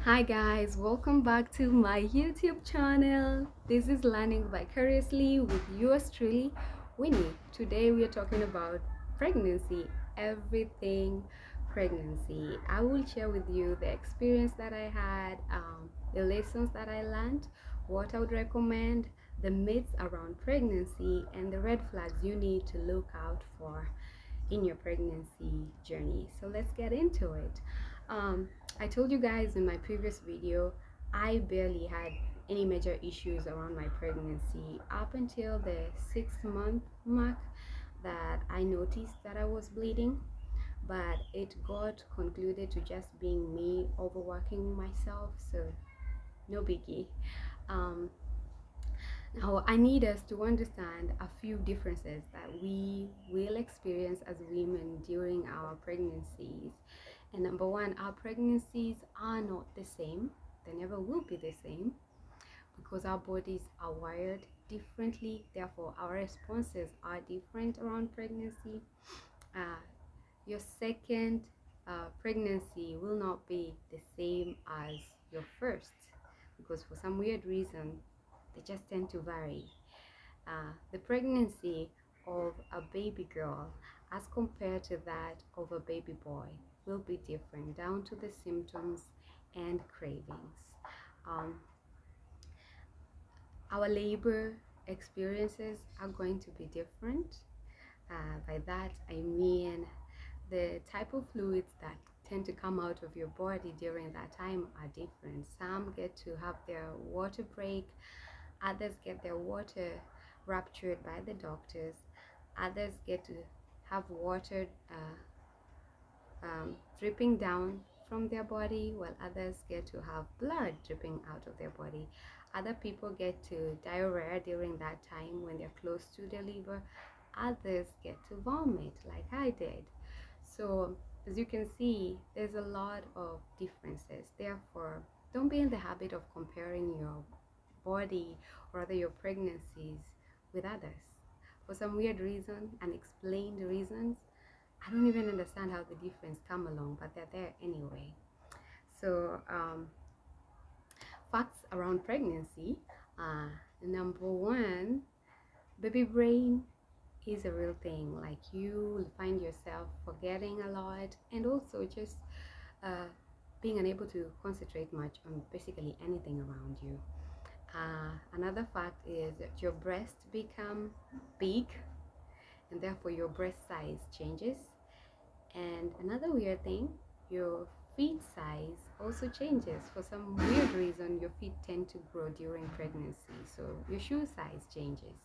Hi guys, welcome back to my YouTube channel. This is Learning Vicariously with yours truly, Winnie. Today we are talking about pregnancy, everything pregnancy. I will share with you the experience that I had, the lessons that I learned, what I would recommend, the myths around pregnancy, and the red flags you need to look out for in your pregnancy journey. So let's get into it. I told you guys in my previous video, I barely had any major issues around my pregnancy up until the 6 month mark that I noticed that I was bleeding, but it got concluded to just being me overworking myself, so no biggie. um, Now, I need us to understand a few differences that we will experience as women during our pregnancies. And number one, our pregnancies are not the same. They never will be the same because our bodies are wired differently. Therefore, our responses are different around pregnancy. Uh, your second pregnancy will not be the same as your first because for some weird reason, they just tend to vary. The pregnancy of a baby girl as compared to that of a baby boy will be different down to the symptoms and cravings. Um, our labor experiences are going to be different. By that, I mean the type of fluids that tend to come out of your body during that time are different. Some get to have their water break, others get their water ruptured by the doctors, others get to have water dripping down from their body, while others get to have blood dripping out of their body. Other people get to diarrhea during that time when they're close to deliver. Others get to vomit like I did. So as you can see, there's a lot of differences. Therefore, don't be in the habit of comparing your body or other your pregnancies with others. For some weird reason, unexplained reasons, I don't even understand how the difference come along, but they're there anyway. So facts around pregnancy. Number one, baby brain is a real thing. Like you find yourself forgetting a lot, and also just uh, being unable to concentrate much on basically anything around you. Another fact is that your breasts become big, and therefore your breast size changes. And another weird thing, your feet size also changes. For some weird reason, your feet tend to grow during pregnancy, so your shoe size changes.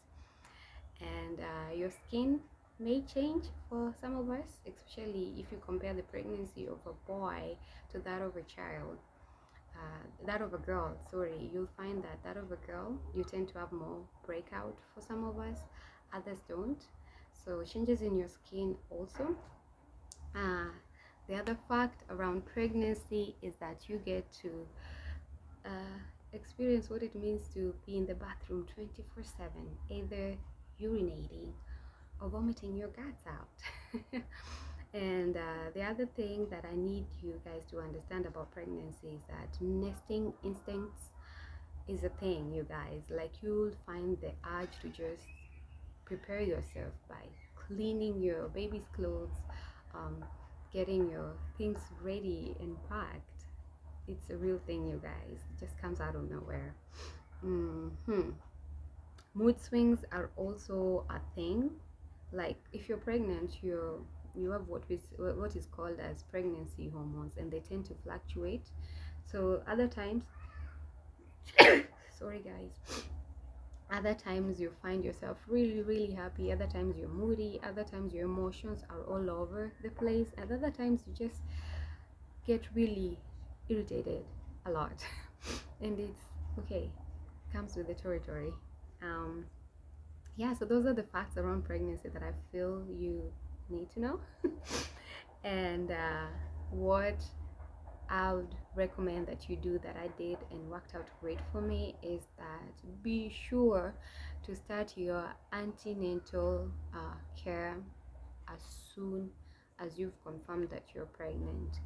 And your skin may change for some of us, especially if you compare the pregnancy of a boy to that of a child. That of a girl, sorry, you'll find that that of a girl, you tend to have more breakout for some of us, others don't. So changes in your skin also. uh, the other fact around pregnancy is that you get to uh, experience what it means to be in the bathroom 24/7, either urinating or vomiting your guts out. And the other thing that I need you guys to understand about pregnancy is that nesting instincts is a thing, you guys. Like you'll find the urge to just prepare yourself by cleaning your baby's clothes, um, getting your things ready and packed. It's a real thing, you guys. It just comes out of nowhere. Mood swings are also a thing. Like if you're pregnant, you have what is called as pregnancy hormones, and they tend to fluctuate. So other times, sorry guys, other times you find yourself really happy, other times you're moody, other times your emotions are all over the place, and other times you just get really irritated a lot. And it's okay, comes with the territory. um yeah, so those are the facts around pregnancy that I feel you need to know. And what I would recommend that you do that I did and worked out great for me is that be sure to start your antenatal care as soon as you've confirmed that you're pregnant.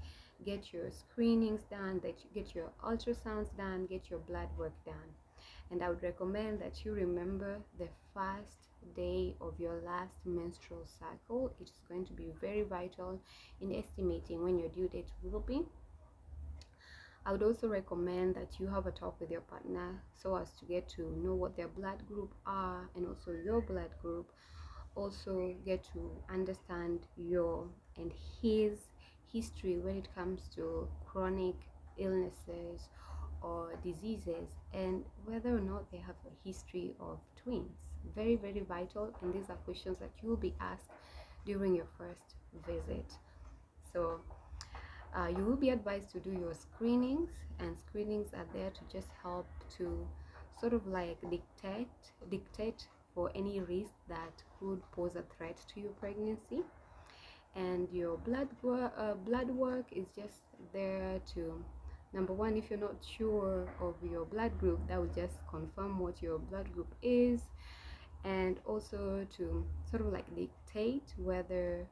get your screenings done, that you get your ultrasounds done, get your blood work done. And I would recommend that you remember the first day of your last menstrual cycle. It is going to be very vital in estimating when your due date will be. I would also recommend that you have a talk with your partner so as to get to know what their blood group are and also your blood group. Also get to understand your and his history when it comes to chronic illnesses or diseases, and whether or not they have a history of twins. Very, very vital, and these are questions that you will be asked during your first visit. So you will be advised to do your screenings, and screenings are there to just help to sort of like dictate for any risk that could pose a threat to your pregnancy. And your blood work is just there to, number one, if you're not sure of your blood group, that will just confirm what your blood group is, and also to sort of like dictate whether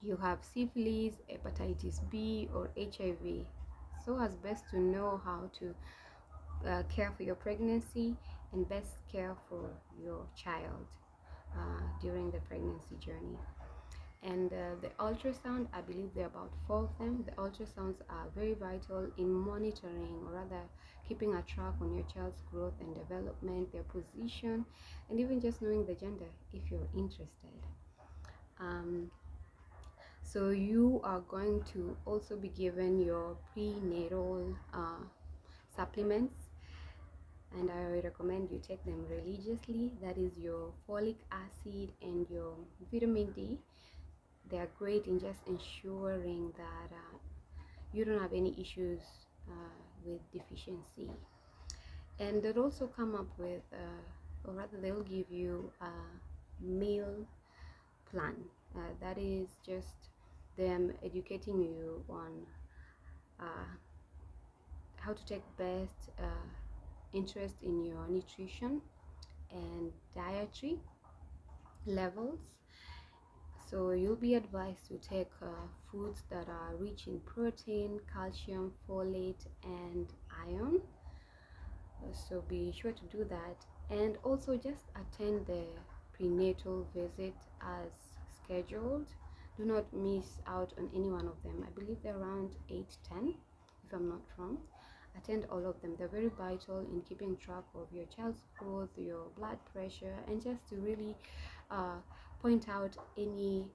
you have syphilis, hepatitis B, or HIV, so as best to know how to care for your pregnancy and best care for your child during the pregnancy journey. And the ultrasound, I believe there are about 4 of them. The ultrasounds are very vital in monitoring, or rather keeping a track on your child's growth and development, their position, and even just knowing the gender if you're interested. So you are going to also be given your prenatal supplements, and I recommend you take them religiously. That is your folic acid and your vitamin D. They are great in just ensuring that you don't have any issues with deficiency. And they'll also come up with, or rather they'll give you a meal plan. That is just them educating you on how to take best interest in your nutrition and dietary levels. So you'll be advised to take foods that are rich in protein, calcium, folate, and iron. So be sure to do that, and also just attend the prenatal visit as scheduled. Do not miss out on any one of them. I believe they're around 8-10 if I'm not wrong. Attend all of them. They're very vital in keeping track of your child's growth, your blood pressure, and just to really point out any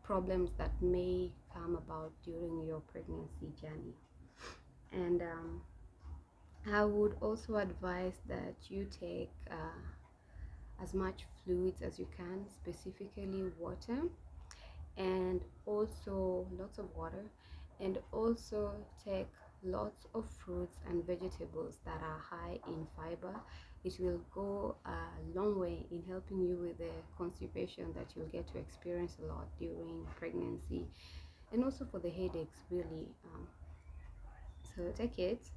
problems that may come about during your pregnancy journey. And I would also advise that you take as much fluids as you can, specifically water, and also lots of water, and also take lots of fruits and vegetables that are high in fiber. It will go a long way in helping you with the constipation that you'll get to experience a lot during pregnancy, and also for the headaches, really. So take it.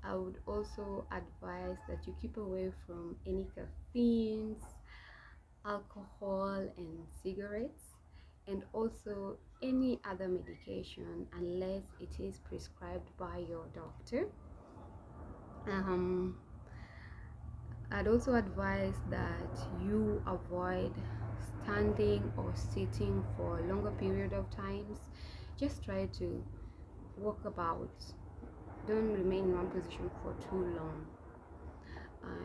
I would also advise that you keep away from any caffeines, alcohol, and cigarettes, and also any other medication unless it is prescribed by your doctor. I'd also advise that you avoid standing or sitting for a longer period of times. Just try to walk about. Don't remain in one position for too long.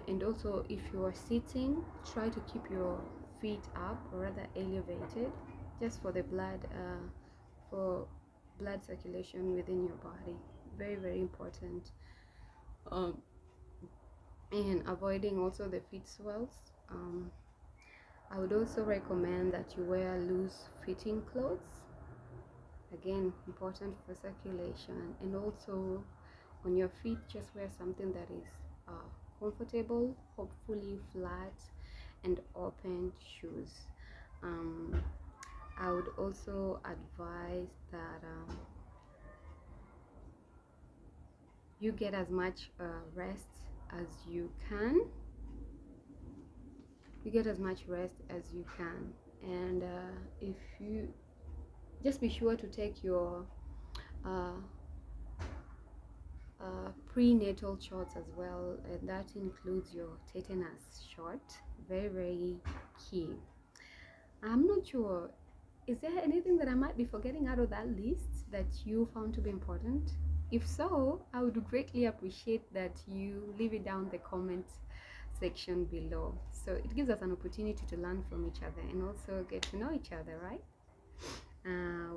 And also, if you are sitting, try to keep your feet up, or rather elevated, just for the blood circulation within your body. Very, very important. And avoiding also the feet swells. I would also recommend that you wear loose fitting clothes. Again, important for circulation. And also on your feet, just wear something that is comfortable, hopefully flat and open shoes. I would also advise that you get as much rest as you can. And if you just be sure to take your uh, prenatal shots as well, and that includes your tetanus shot. Very, very key. I'm not sure, is there anything that I might be forgetting out of that list that you found to be important? If so, I would greatly appreciate that you leave it down the comment section below. So it gives us an opportunity to learn from each other and also get to know each other, right?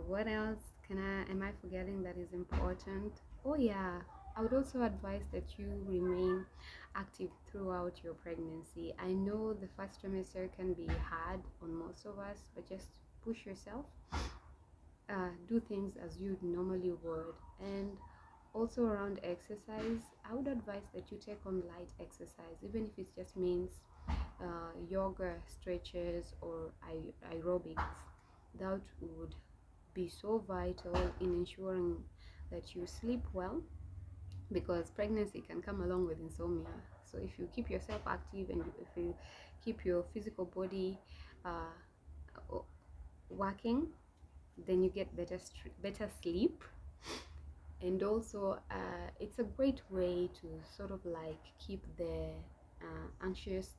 What else am I forgetting that is important? Oh yeah, I would also advise that you remain active throughout your pregnancy. I know the first trimester can be hard on most of us, but just push yourself. Do things as you normally would. And also around exercise, I would advise that you take on light exercise, even if it just means yoga, stretches, or aerobics. That would be so vital in ensuring that you sleep well, because pregnancy can come along with insomnia. So if you keep yourself active and if you keep your physical body working, then you get better sleep. And also it's a great way to sort of like keep the anxious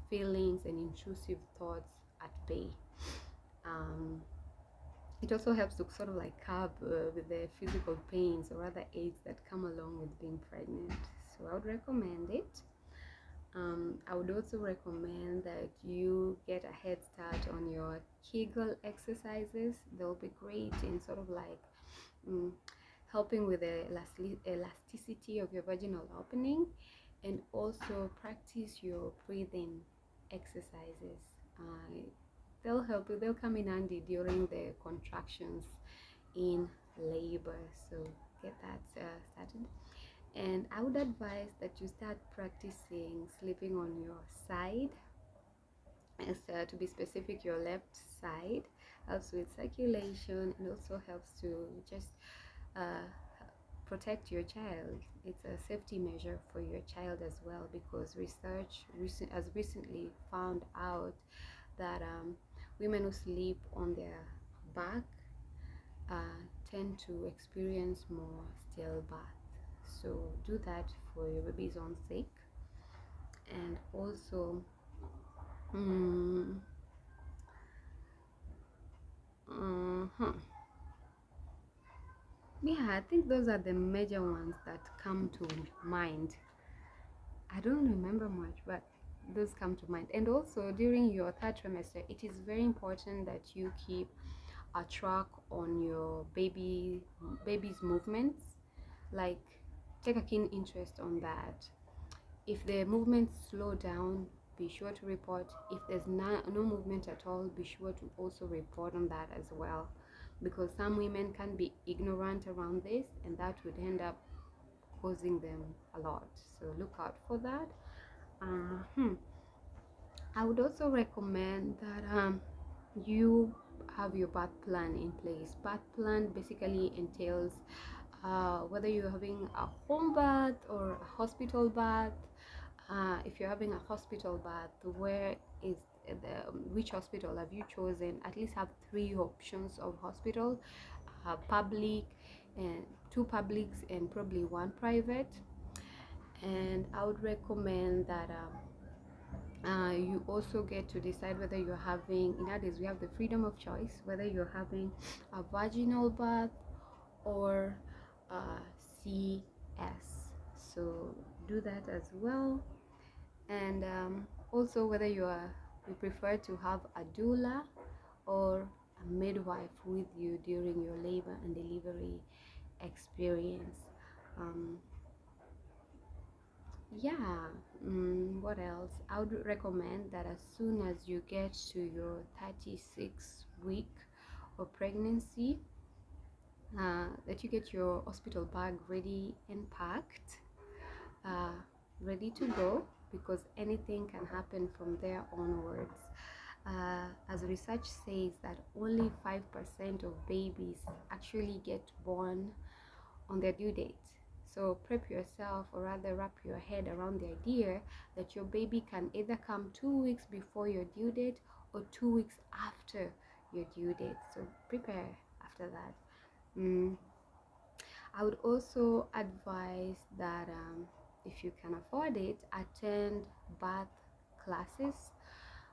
feelings and intrusive thoughts at bay. um, it also helps to sort of like curb with the physical pains or other aches that come along with being pregnant. So I would recommend it. I would also recommend that you get a head start on your Kegel exercises. They'll be great in sort of like helping with the elasticity of your vaginal opening, and also practice your breathing exercises. They'll help you, they'll come in handy during the contractions in labor. So get that started. And I would advise that you start practicing sleeping on your side, as to be specific, your left side. Helps with circulation and also helps to just uh, protect your child. It's a safety measure for your child as well, because research has recently found out that women who sleep on their back tend to experience more stillbirth. So do that for your baby's own sake. And also yeah, I think those are the major ones that come to mind. I don't remember much, but those come to mind. And also during your third trimester, it is very important that you keep a track on your baby's movements. Like, take a keen interest on that. If the movements slow down, be sure to report. If there's no movement at all, be sure to also report on that as well, because some women can be ignorant around this, and that would end up causing them a lot. So look out for that. I would also recommend that you have your birth plan in place. Birth plan basically entails whether you're having a home birth or a hospital birth. If you're having a hospital birth, where is which hospital have you chosen? At least have 3 options of hospital: public, and 2 publics, and probably 1 private. And I would recommend that you also get to decide whether you're having, in others we have the freedom of choice, whether you're having a vaginal birth or CS. So do that as well. And also whether you prefer to have a doula or a midwife with you during your labor and delivery experience. Yeah. What else? I would recommend that as soon as you get to your 36 week of pregnancy, that you get your hospital bag ready and packed, uh, ready to go, because anything can happen from there onwards. As research says that only 5% of babies actually get born on their due date. So prep yourself, or rather wrap your head around the idea that your baby can either come 2 weeks before your due date or 2 weeks after your due date. So prepare after that. mm, I would also advise that if you can afford it, attend bath classes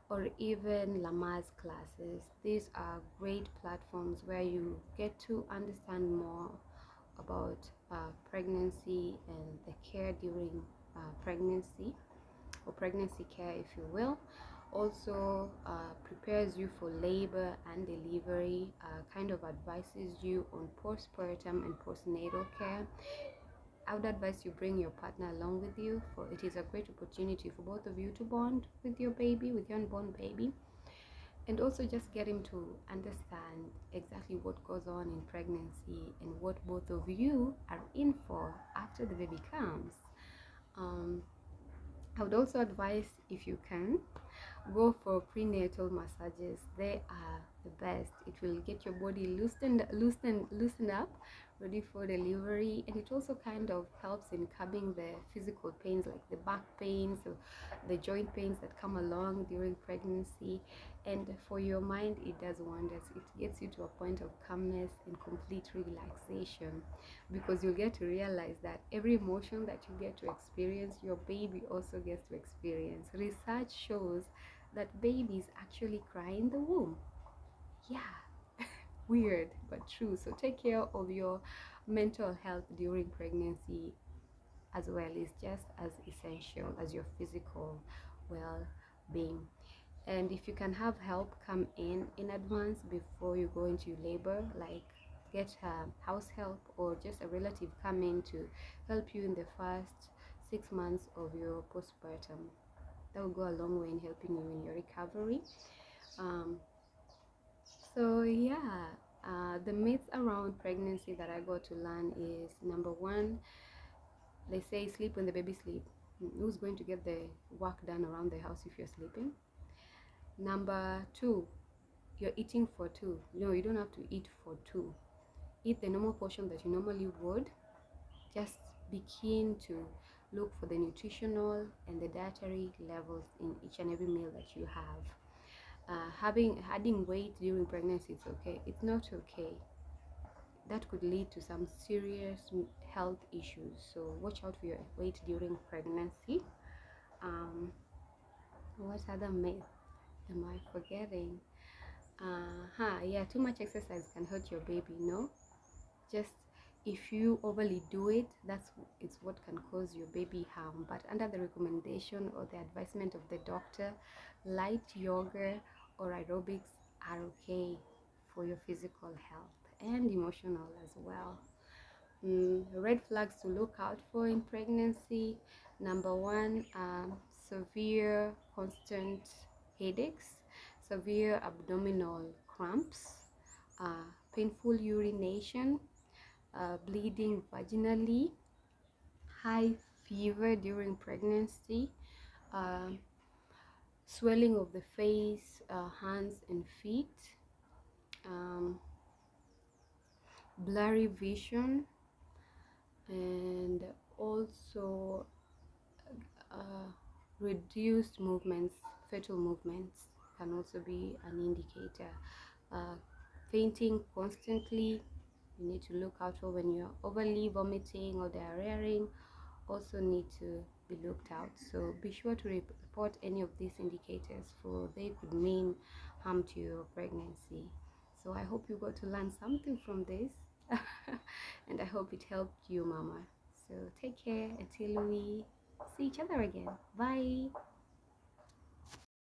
or even Lamaze classes. These are great platforms where you get to understand more about pregnancy and the care during pregnancy, or pregnancy care, if you will. Also prepares you for labor and delivery, kind of advises you on postpartum and postnatal care. I would advise you bring your partner along with you, for it is a great opportunity for both of you to bond with your baby, with your unborn baby, and also just get him to understand exactly what goes on in pregnancy and what both of you are in for after the baby comes. um, I would also advise, if you can, go for prenatal massages. They are the best. It will get your body loosened up, ready for delivery, and it also kind of helps in curbing the physical pains like the back pains or the joint pains that come along during pregnancy. And for your mind, it does wonders. It gets you to a point of calmness and complete relaxation, because you'll get to realize that every emotion that you get to experience, your baby also gets to experience. Research shows that babies actually cry in the womb. Yeah, weird but true. So take care of your mental health during pregnancy as well. Is just as essential as your physical well-being. And if you can have help come in advance before you go into labor, like get house help or just a relative come in to help you in the first 6 months of your postpartum, that will go a long way in helping you in your recovery. um, so yeah, the myths around pregnancy that I got to learn is, number one, they say sleep when the baby sleep. Who's going to get the work done around the house if you're sleeping? Number two, you're eating for two. No, you don't have to eat for two. Eat the normal portion that you normally would. Just be keen to look for the nutritional and the dietary levels in each and every meal that you have. Adding weight during pregnancy, it's okay. It's not okay. That could lead to some serious health issues. So watch out for your weight during pregnancy. What other myth am I forgetting? Yeah, too much exercise can hurt your baby. No, just if you overly do it, it's what can cause your baby harm. But under the recommendation or the advisement of the doctor, light yoga or aerobics are okay for your physical health and emotional as well. Red flags to look out for in pregnancy: number one, severe constant headaches, severe abdominal cramps, painful urination, bleeding vaginally, high fever during pregnancy, uh, swelling of the face, hands and feet, um, blurry vision, and also uh, reduced movements. Fetal movements can also be an indicator. uh, Fainting constantly, you need to look out for. When you're overly vomiting or diarrheaing, also need to be looked out. So be sure to report any of these indicators, for they could mean harm to your pregnancy. So I hope you got to learn something from this and I hope it helped you, mama. So take care until we see each other again. Bye.